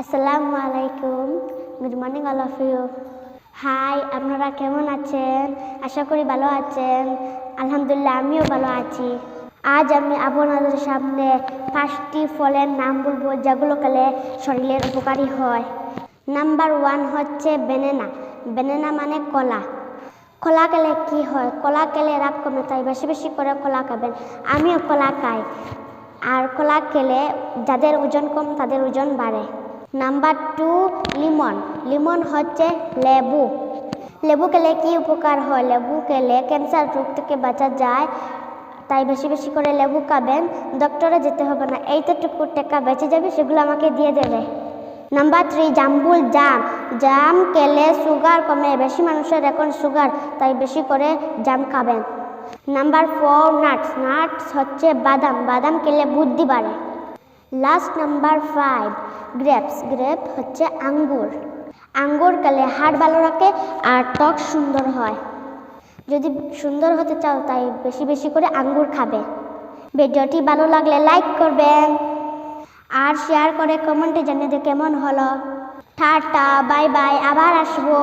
আসসালামু আলাইকুম। Good morning all of you. Hi, আপনারা কেমন আছেন? আশা করি ভালো আছেন। আলহামদুলিল্লাহ, আমিও ভালো আছি। আজ আমি আপনাদের সামনে 5টি ফলের নাম বলবো যেগুলো খেলে শরীরের উপকারী হয়। নাম্বার 1 হচ্ছে বেনানা। বেনানা মানে কলা। কলা খেলে কি হয়? কলা খেলে রাগ কমে, তাই বেশি বেশি করে কলা খাবেন। আমিও কলা খাই। আর কলা খেলে যাদের ওজন কম তাদের ওজন বাড়ে। নাম্বার 2 লিমন। লিমন হচ্ছে লেবু। লেবু খেলে কি উপকার হয়? লেবু খেলে ক্যান্সার রোগ থেকে বাঁচা যায়, তাই বেশি বেশি করে লেবু খাবেন। ডক্টরে যেতে হবে না, এইটুকু টাকা বেঁচে যাবে, সেগুলো আমাকে দিয়ে দেবে। নাম্বার 3 জাম্বুল জাম। জাম খেলে সুগার কমে, বেশি মানুষের এখন সুগার, তাই বেশি করে জাম খাবেন। Number 4 nuts. নাটস হচ্ছে বাদাম। বাদাম খেলে বুদ্ধি বাড়ে। Last number 5 grapes. গ্রেপ হচ্ছে আঙ্গুর। আঙ্গুর খেলে হাড় ভালো রাখে আর ত্বক সুন্দর হয়। যদি সুন্দর হতে চাও তাই বেশি বেশি করে আঙ্গুর খাবে। ভিডিওটি ভালো লাগলে লাইক করবেন আর শেয়ার করে কমেন্টে জানিয়ে কেমন হলো। টাটা, বাই বাই, আবার আসবো।